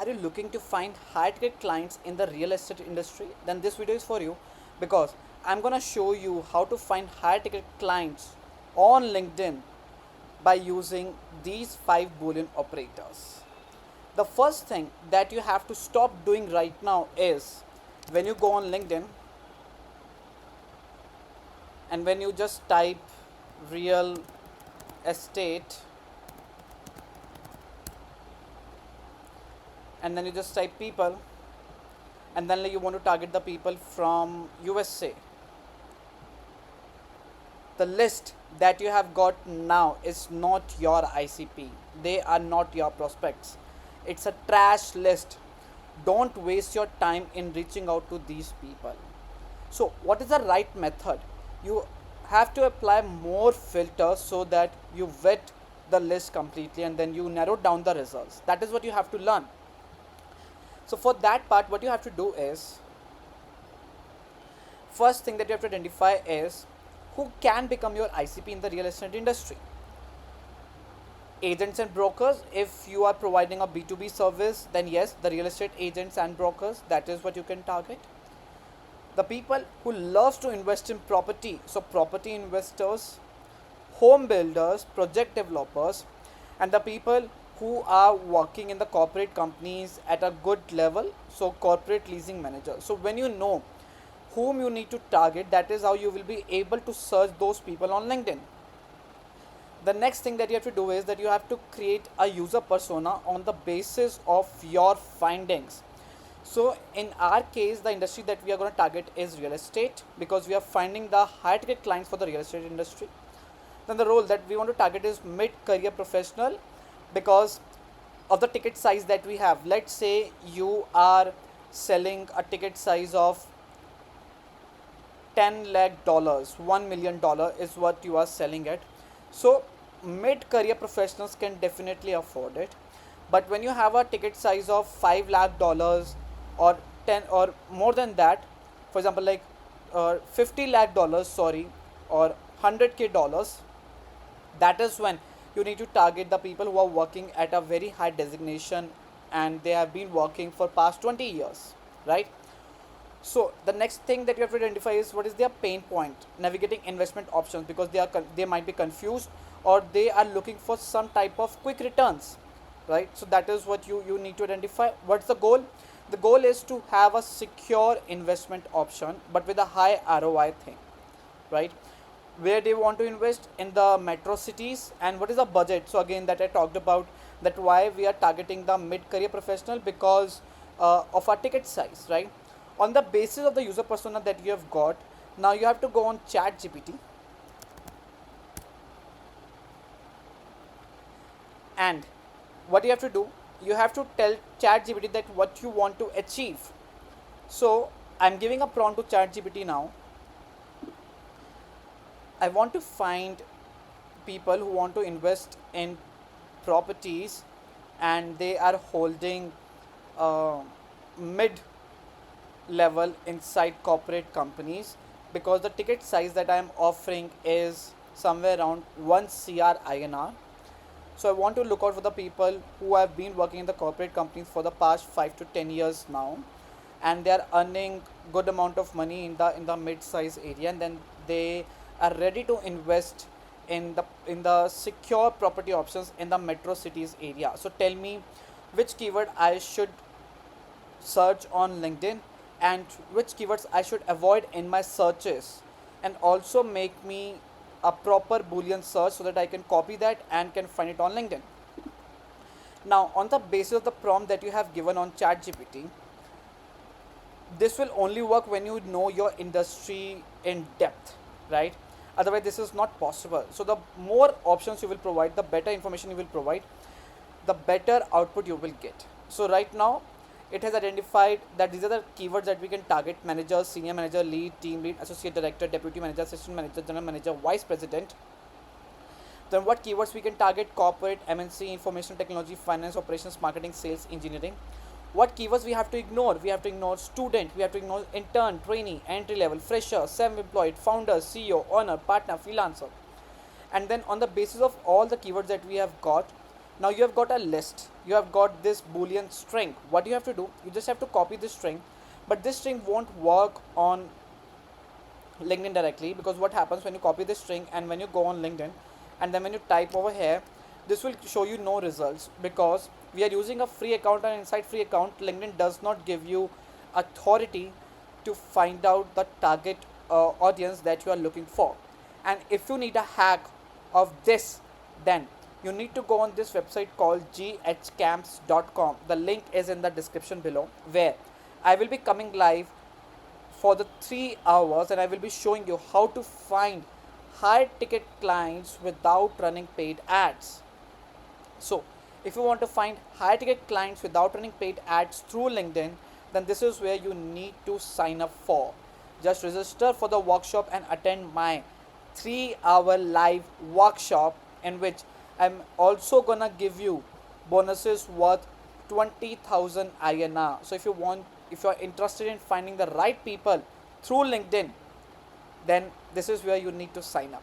Are you looking to find high ticket clients in the real estate industry? Then this video is for you, because I'm gonna show you how to find high ticket clients on LinkedIn by using these 5 Boolean operators. The first thing that you have to stop doing right now is, when you go on LinkedIn and when you just type real estate and then you just type people, and then you want to target the people from USA. The list that you have got now is not your ICP. They are not your prospects. It's a trash list. Don't waste your time in reaching out to these people. So, what is the right method? You have to apply more filters so that you vet the list completely and then you narrow down the results. That is what you have to learn. So, for that part, what you have to do is, first thing that you have to identify is who can become your ICP in the real estate industry. Agents and brokers. If you are providing a B2B service, then yes, the real estate agents and brokers, that is what you can target. The people who loves to invest in property, so property investors, home builders, project developers, and the people who are working in the corporate companies at a good level, so corporate leasing manager. So when you know whom you need to target, that is how you will be able to search those people on LinkedIn. The next thing that you have to do is that you have to create a user persona on the basis of your findings. So in our case, the industry that we are going to target is real estate, because we are finding the high ticket clients for the real estate industry. Then the role that we want to target is mid career professional, because of the ticket size that we have. Let's say you are selling a ticket size of 10 lakh dollars, $1 million is what you are selling at. So mid career professionals can definitely afford it. But when you have a ticket size of 5 lakh dollars or 10 or more than that, for example, like 50 lakh dollars, sorry, or 100k dollars, that is when you need to target the people who are working at a very high designation and they have been working for past 20 years, right? So the next thing that you have to identify is what is their pain point navigating investment options, because they might be confused or they are looking for some type of quick returns, right? So that is what you need to identify. What's the goal? The goal is to have a secure investment option but with a high ROI thing, right? Where they want to invest in the metro cities, and what is the budget. So again, that I talked about, that why we are targeting the mid career professional, because of our ticket size, right? On the basis of the user persona that you have got, now you have to go on chat gpt and what you have to do, you have to tell chat gpt that what you want to achieve. So I'm giving a prompt to chat gpt now. I want to find people who want to invest in properties and they are holding uh, mid level inside corporate companies, because the ticket size that I am offering is somewhere around 1 CR INR. So I want to look out for the people who have been working in the corporate companies for the past 5 to 10 years now, and they are earning good amount of money in the mid size area, and then they are ready to invest in the secure property options in the metro cities area. So tell me which keyword I should search on LinkedIn and which keywords I should avoid in my searches, and also make me a proper boolean search so that I can copy that and can find it on LinkedIn. Now on the basis of the prompt that you have given on ChatGPT, this will only work when you know your industry in depth, right? Otherwise this is not possible. So the more options you will provide, the better information you will provide, the better output you will get. So right now it has identified that these are the keywords that we can target: manager, senior manager, lead, team lead, associate director, deputy manager, assistant manager, general manager, vice president. Then what keywords we can target: corporate, MNC, information technology, finance, operations, marketing, sales, engineering. What keywords we have to ignore? We have to ignore student, we have to ignore intern, trainee, entry level, fresher, self-employed, founder, CEO, owner, partner, freelancer. And then on the basis of all the keywords that we have got, Now you have got a list, you have got this boolean string. What you have to do, you just have to copy this string, but this string won't work on LinkedIn directly, because what happens when you copy this string and when you go on LinkedIn and then when you type over here, this will show you no results, because we are using a free account, and inside free account LinkedIn does not give you authority to find out the target audience that you are looking for. And if you need a hack of this, then you need to go on this website called ghcamps.com. The link is in the description below, where I will be coming live for the 3 hours and I will be showing you how to find high ticket clients without running paid ads. So if you want to find high ticket clients without running paid ads through LinkedIn, then this is where you need to sign up for. Just register for the workshop and attend my 3 hour live workshop, in which I'm also gonna give you bonuses worth 20,000 INR. So if you are interested in finding the right people through LinkedIn, then this is where you need to sign up.